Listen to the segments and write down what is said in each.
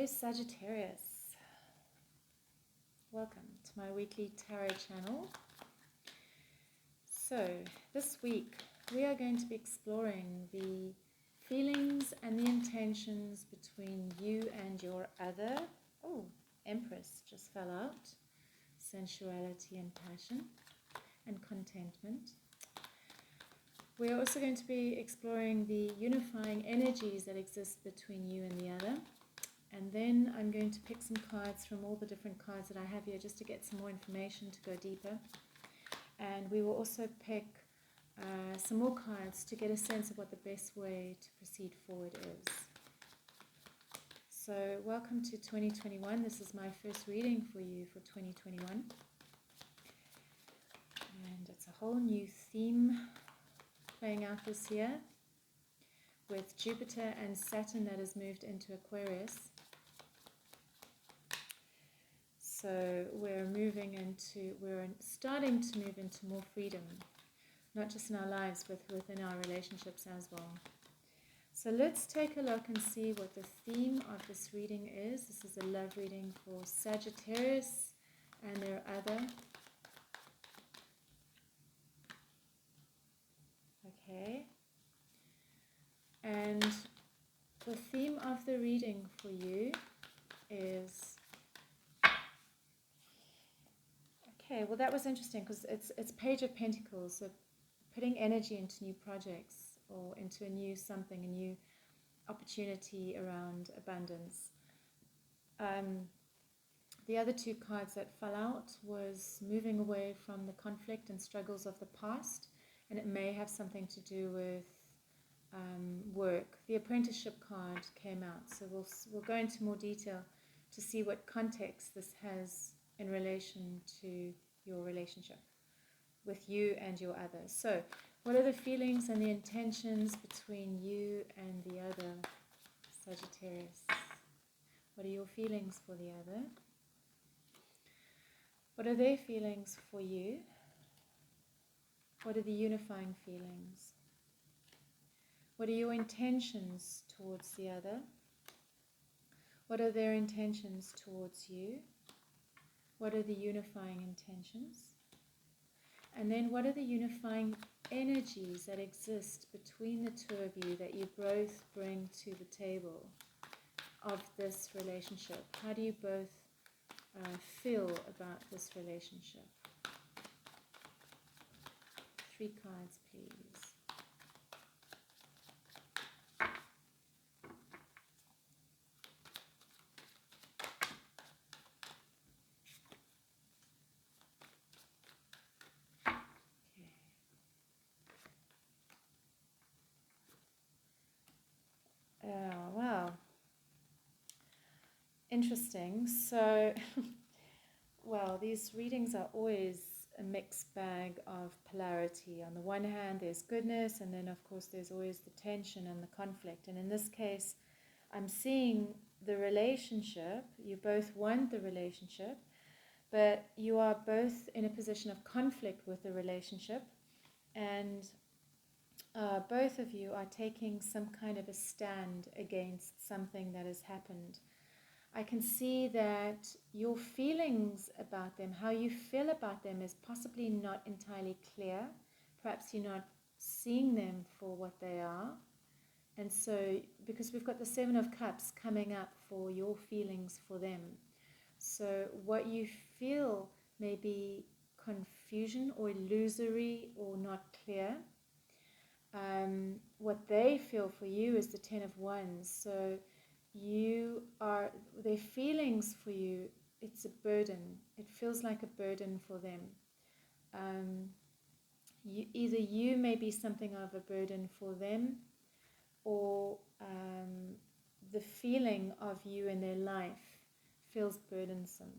Hello Sagittarius, welcome to my weekly tarot channel. So this week we are going to be exploring the feelings and the intentions between you and your other. Oh, Empress just fell out. Sensuality and passion and contentment. We're also going to be exploring the unifying energies that exist between you and the other. And then I'm going to pick some cards from all the different cards that I have here just to get some more information to go deeper. And we will also pick some more cards to get a sense of what the best way to proceed forward is. So welcome to 2021. This is my first reading for you for 2021. And it's a whole new theme playing out this year with Jupiter and Saturn that has moved into Aquarius. So we're starting to move into more freedom, not just in our lives, but within our relationships as well. So let's take a look and see what the theme of this reading is. This is a love reading for Sagittarius and their other. Okay. And the theme of the reading for you is... Okay, well that was interesting because it's Page of Pentacles, so putting energy into new projects or into a new opportunity around abundance. The other two cards that fell out was moving away from the conflict and struggles of the past, and it may have something to do with work. The apprenticeship card came out, so we'll go into more detail to see what context this has in relation to your relationship with you and your other. So, what are the feelings and the intentions between you and the other, Sagittarius? What are your feelings for the other? What are their feelings for you? What are the unifying feelings? What are your intentions towards the other? What are their intentions towards you? What are the unifying intentions? And then what are the unifying energies that exist between the two of you that you both bring to the table of this relationship? How do you both feel about this relationship? 3 cards, please. Oh, wow. Interesting. So, well, these readings are always a mixed bag of polarity. On the one hand, there's goodness, and then, of course, there's always the tension and the conflict. And in this case, I'm seeing the relationship. You both want the relationship, but you are both in a position of conflict with the relationship, and both of you are taking some kind of a stand against something that has happened. I can see that your feelings about them, how you feel about them, is possibly not entirely clear. Perhaps you're not seeing them for what they are. And so, because we've got the 7 of Cups coming up for your feelings for them. So what you feel may be confusion or illusory or not clear. What they feel for you is the 10 of Wands. So their feelings for you, it's a burden. It feels like a burden for them. Either you may be something of a burden for them, or the feeling of you in their life feels burdensome.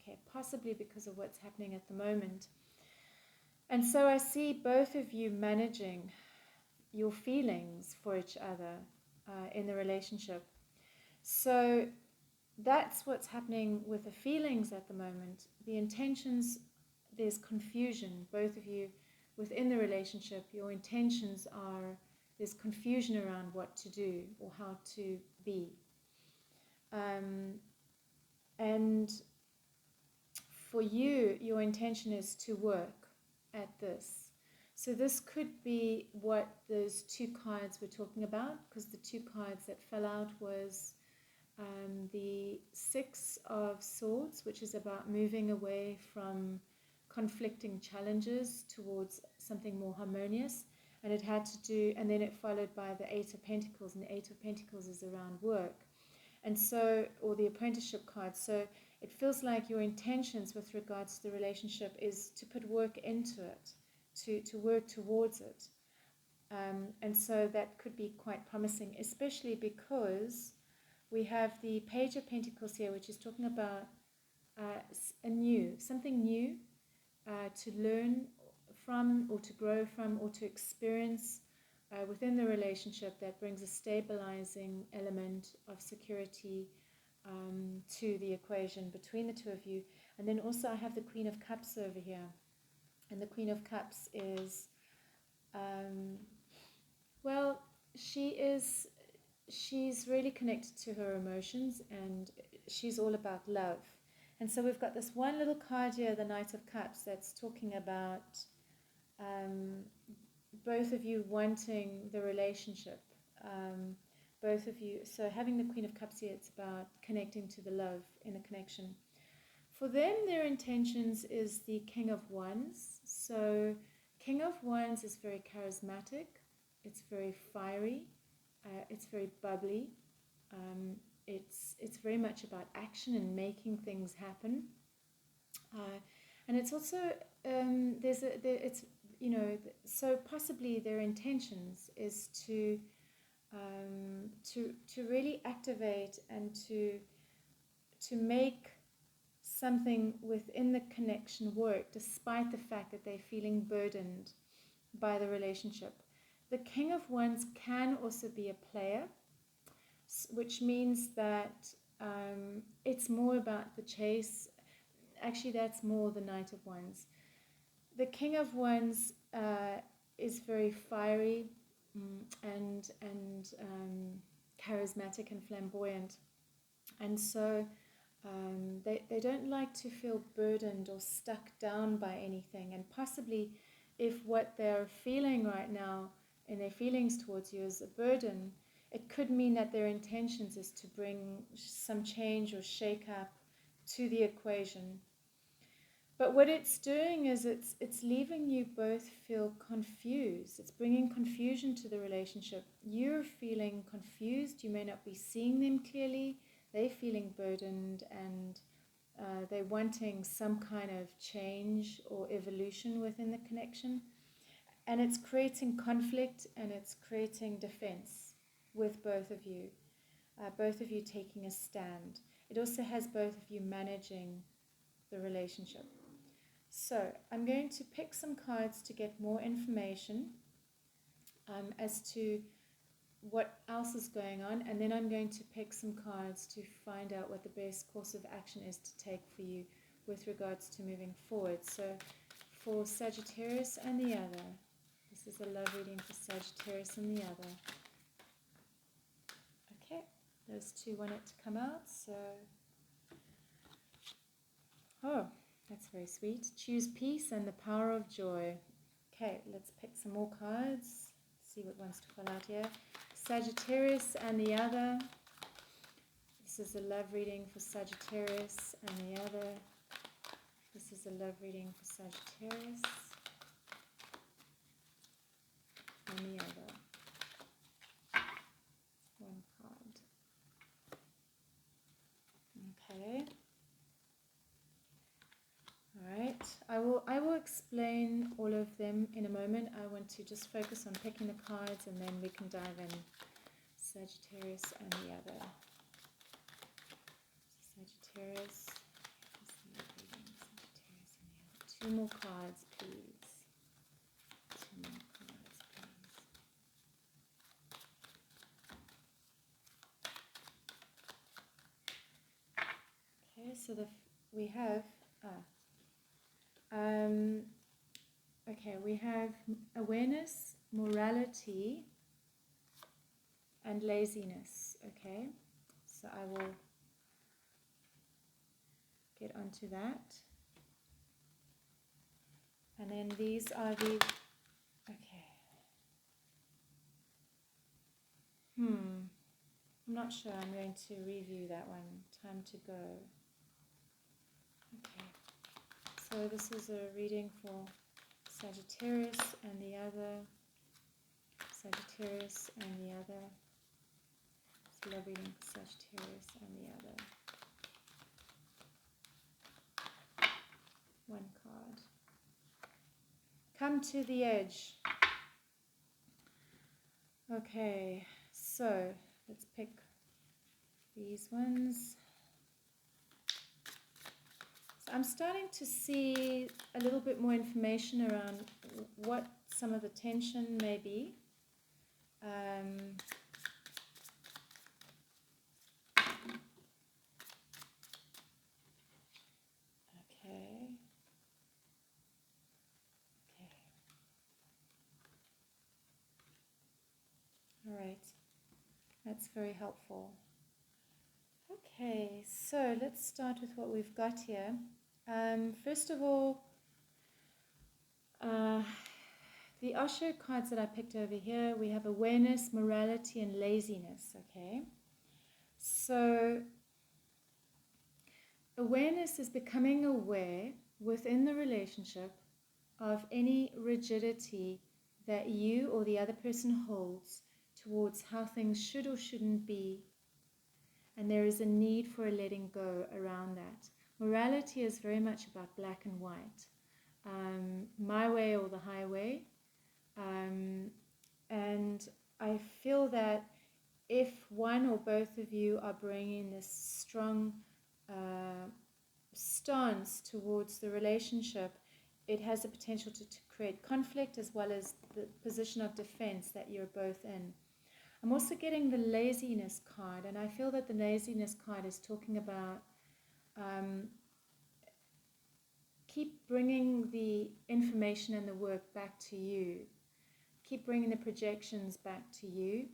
Okay, possibly because of what's happening at the moment. And so I see both of you managing your feelings for each other in the relationship. So that's what's happening with the feelings at the moment. The intentions, there's confusion. Both of you within the relationship, your intentions are, there's confusion around what to do or how to be. And for you, your intention is to work at this. So this could be what those two cards were talking about, because the two cards that fell out was the Six of Swords, which is about moving away from conflicting challenges towards something more harmonious. And it had to do, and then it followed by the Eight of Pentacles, and the Eight of Pentacles is around work. And so, or the apprenticeship card. So it feels like your intentions with regards to the relationship is to put work into it, to work towards it. And so that could be quite promising, especially because we have the Page of Pentacles here, which is talking about something new to learn from, or to grow from, or to experience within the relationship that brings a stabilizing element of security to the equation between the two of you. And then also I have the Queen of Cups over here. And the Queen of Cups is, well, she's really connected to her emotions, and she's all about love. And so we've got this one little card here, the Knight of Cups, that's talking about both of you wanting the relationship. Both of you, so having the Queen of Cups here, it's about connecting to the love in a connection. For them, their intentions is the King of Wands. So King of Wands is very charismatic, it's very fiery, it's very bubbly, it's very much about action and making things happen. And it's also, so possibly their intentions is to really activate and to make something within the connection work, despite the fact that they're feeling burdened by the relationship. The King of Wands can also be a player, which means that it's more about the chase. Actually, that's more the Knight of Wands. The King of Wands is very fiery and charismatic and flamboyant, and so they don't like to feel burdened or stuck down by anything. And possibly, if what they're feeling right now in their feelings towards you is a burden, it could mean that their intentions is to bring some change or shake up to the equation. But what it's doing is it's leaving you both feel confused. It's bringing confusion to the relationship. You're feeling confused. You may not be seeing them clearly. They're feeling burdened, and they're wanting some kind of change or evolution within the connection. And it's creating conflict, and it's creating defense with both of you taking a stand. It also has both of you managing the relationship. So I'm going to pick some cards to get more information as to what else is going on, and then I'm going to pick some cards to find out what the best course of action is to take for you with regards to moving forward. So for Sagittarius and the other, this is a love reading for Sagittarius and the other. Okay, those two want it to come out, so that's very sweet. Choose peace and the power of joy. Okay, let's pick some more cards. See what wants to fall out here. Sagittarius and the other. This is a love reading for Sagittarius and the other. This is a love reading for Sagittarius and the other. One card. Okay. Alright, I will explain all of them in a moment. I want to just focus on picking the cards, and then we can dive in. Sagittarius and the other. Sagittarius. Sagittarius and the other. Two more cards, please. Two more cards, please. Okay, so we have we have awareness, morality, and laziness. Okay, so I will get onto that. And then these are the, okay. I'm not sure. I'm going to review that one. Time to go. Okay. So this is a reading for Sagittarius and the other. Sagittarius and the other. It's love reading for Sagittarius and the other. One card. Come to the edge. Okay, so let's pick these ones. So I'm starting to see a little bit more information around what some of the tension may be. Okay. All right, that's very helpful. Okay, so let's start with what we've got here. First of all, the Osho cards that I picked over here, we have awareness, morality, and laziness, okay? So awareness is becoming aware within the relationship of any rigidity that you or the other person holds towards how things should or shouldn't be, and there is a need for a letting go around that. Morality is very much about black and white, my way or the highway, and I feel that if one or both of you are bringing this strong stance towards the relationship, it has the potential to create conflict as well as the position of defense that you're both in. I'm also getting the laziness card, and I feel that the laziness card is talking about keep bringing the information and the work back to you. Keep bringing the projections back to you,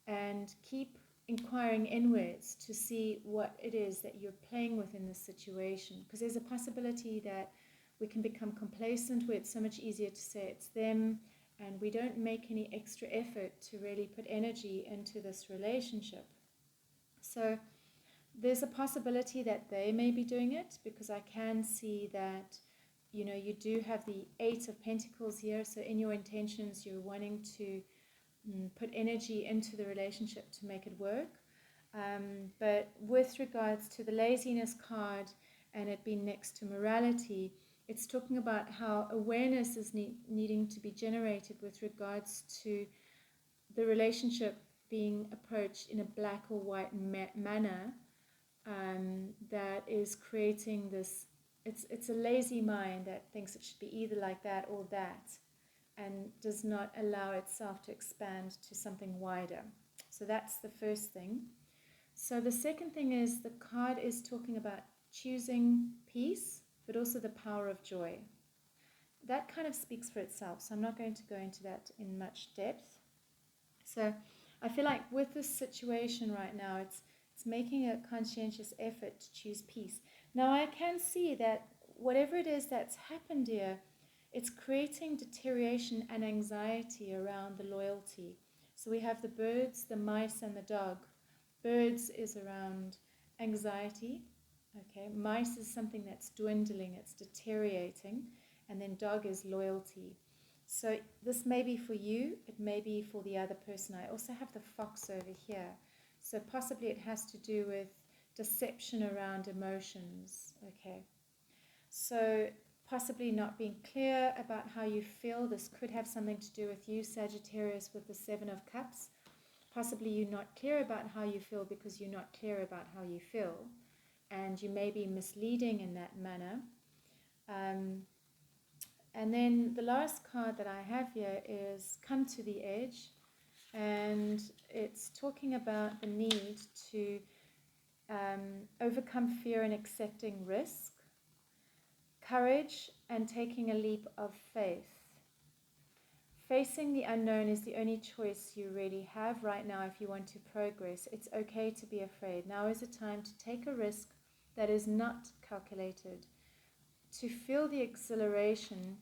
and keep inquiring inwards to see what it is that you're playing with in this situation. Because there's a possibility that we can become complacent, where it's so much easier to say it's them, and we don't make any extra effort to really put energy into this relationship. So there's a possibility that they may be doing it, because I can see that, you know, you do have the 8 of Pentacles here. So in your intentions, you're wanting to put energy into the relationship to make it work. But with regards to the laziness card and it being next to morality, it's talking about how awareness is needing to be generated with regards to the relationship being approached in a black or white manner, that is creating this, it's a lazy mind that thinks it should be either like that or that, and does not allow itself to expand to something wider. So that's the first thing. So the second thing is the card is talking about choosing peace, but also the power of joy. That kind of speaks for itself, so I'm not going to go into that in much depth. So I feel like with this situation right now, it's making a conscientious effort to choose peace. Now I can see that whatever it is that's happened here, it's creating deterioration and anxiety around the loyalty. So we have the birds, the mice, and the dog. Birds is around anxiety. Okay, mice is something that's dwindling, it's deteriorating, and then dog is loyalty. So this may be for you, it may be for the other person. I also have the fox over here. So possibly it has to do with deception around emotions. Okay, so possibly not being clear about how you feel. This could have something to do with you, Sagittarius, with the 7 of Cups. Possibly you're not clear about how you feel because you're not clear about how you feel, and you may be misleading in that manner. And then the last card that I have here is Come to the Edge, and it's talking about the need to overcome fear and accepting risk, courage, and taking a leap of faith. Facing the unknown is the only choice you really have right now if you want to progress. It's okay to be afraid. Now is the time to take a risk, that is not calculated, to feel the exhilaration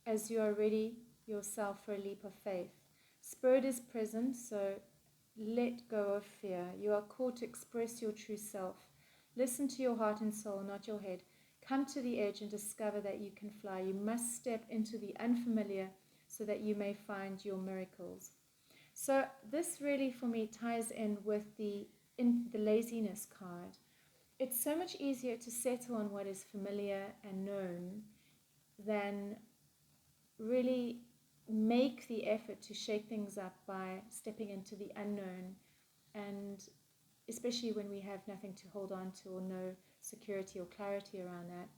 as you are ready yourself for a leap of faith. Spirit is present, so let go of fear. You are called to express your true self. Listen to your heart and soul, not your head. Come to the edge and discover that you can fly. You must step into the unfamiliar so that you may find your miracles. So this really, for me, ties in with the laziness card. It's so much easier to settle on what is familiar and known than really make the effort to shake things up by stepping into the unknown, and especially when we have nothing to hold on to or no security or clarity around that.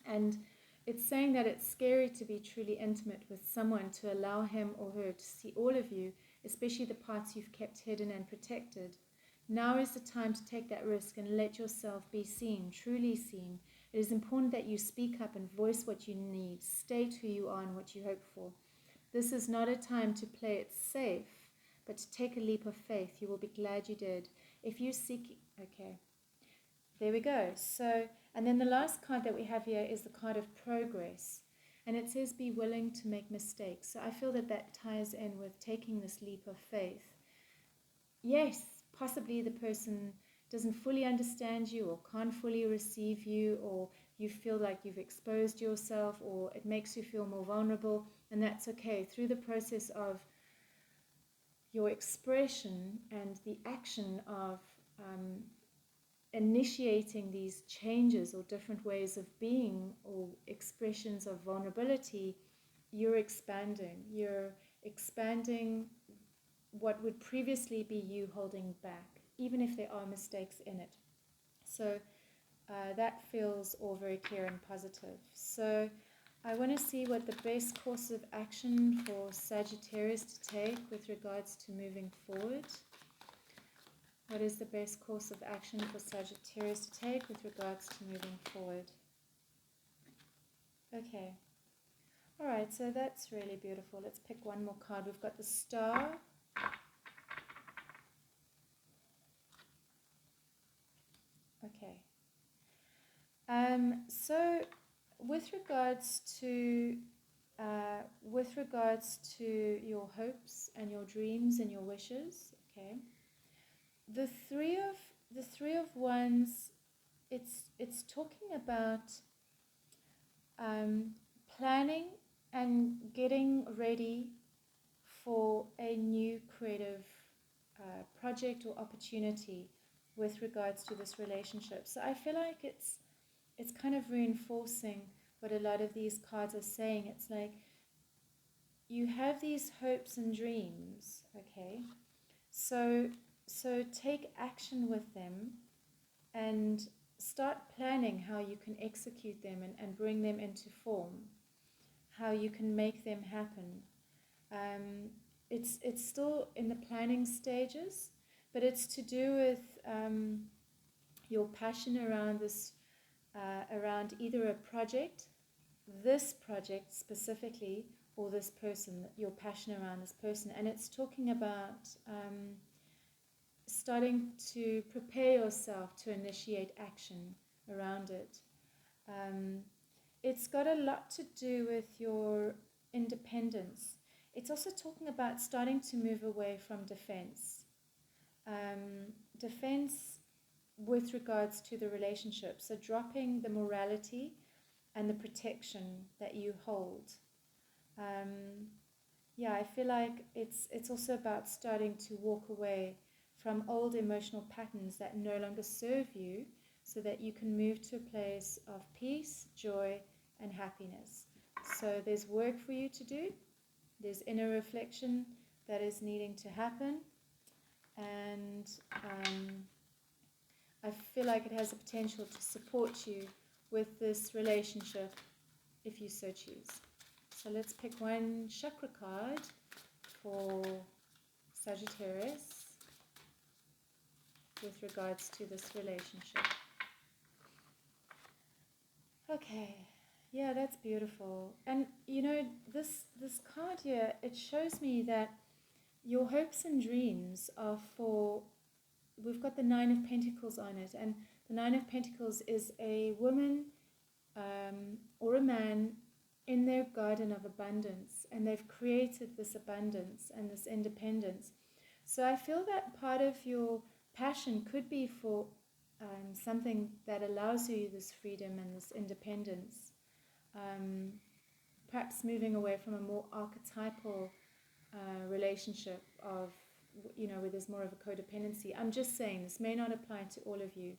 And it's saying that it's scary to be truly intimate with someone, to allow him or her to see all of you, especially the parts you've kept hidden and protected. Now is the time to take that risk and let yourself be seen, truly seen. It is important that you speak up and voice what you need, state who you are and what you hope for. This is not a time to play it safe, but to take a leap of faith. You will be glad you did. If you seek, okay, there we go. So, and then the last card that we have here is the card of progress. And it says be willing to make mistakes. So I feel that that ties in with taking this leap of faith. Yes, possibly the person doesn't fully understand you or can't fully receive you, or you feel like you've exposed yourself, or it makes you feel more vulnerable, and that's okay. Through the process of your expression and the action of initiating these changes or different ways of being or expressions of vulnerability, you're expanding. You're expanding what would previously be you holding back, even if there are mistakes in it. So that feels all very clear and positive. So I want to see what the best course of action for Sagittarius to take with regards to moving forward. What is the best course of action for Sagittarius to take with regards to moving forward? Okay. All right, so that's really beautiful. Let's pick one more card. We've got the Star. Okay. So with regards to your hopes and your dreams and your wishes, okay, the three of wands, it's talking about planning and getting ready for a new creative project or opportunity with regards to this relationship. So I feel like it's kind of reinforcing what a lot of these cards are saying. It's like you have these hopes and dreams, okay? So take action with them and start planning how you can execute them and bring them into form, how you can make them happen. It's still in the planning stages, but it's to do with your passion around this, around either a project, this project specifically, or this person, your passion around this person. And it's talking about starting to prepare yourself to initiate action around it. It's got a lot to do with your independence. It's also talking about starting to move away from defense. Defense with regards to the relationship. So dropping the morality and the protection that you hold. Yeah, I feel like it's also about starting to walk away from old emotional patterns that no longer serve you, so that you can move to a place of peace, joy, and happiness. So there's work for you to do. There's inner reflection that is needing to happen. And I feel like it has the potential to support you with this relationship if you so choose. So let's pick one chakra card for Sagittarius with regards to this relationship. Okay, yeah, that's beautiful. And you know, this card here, it shows me that your hopes and dreams are for, we've got the Nine of Pentacles on it, and The Nine of Pentacles is a woman or a man in their garden of abundance, and they've created this abundance and this independence. So I feel that part of your passion could be for something that allows you this freedom and this independence. Perhaps moving away from a more archetypal relationship of, where there's more of a codependency. I'm just saying this may not apply to all of you,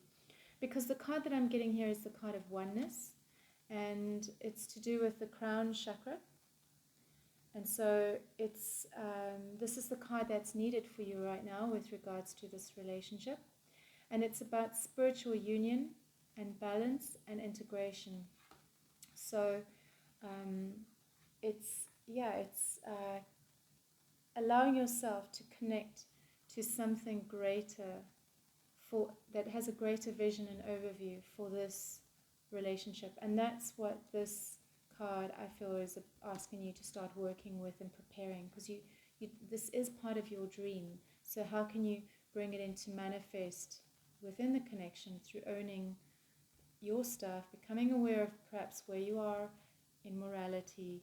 because the card that I'm getting here is the card of oneness, and it's to do with the crown chakra. And so it's this is the card that's needed for you right now with regards to this relationship. And it's about spiritual union and balance and integration. So it's allowing yourself to connect to something greater, that has a greater vision and overview for this relationship. And that's what this card, I feel, is asking you to start working with and preparing, because this is part of your dream. So how can you bring it into manifest within the connection through owning your stuff, becoming aware of perhaps where you are in morality,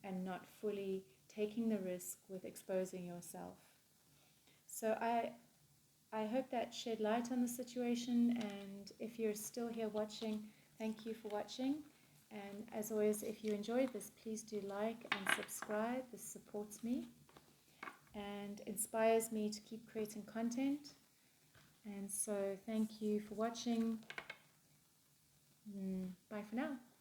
and not fully taking the risk with exposing yourself. So I hope that shed light on the situation, and if you're still here watching, thank you for watching. And as always, if you enjoyed this, please do like and subscribe. This supports me and inspires me to keep creating content. And so thank you for watching. Bye for now.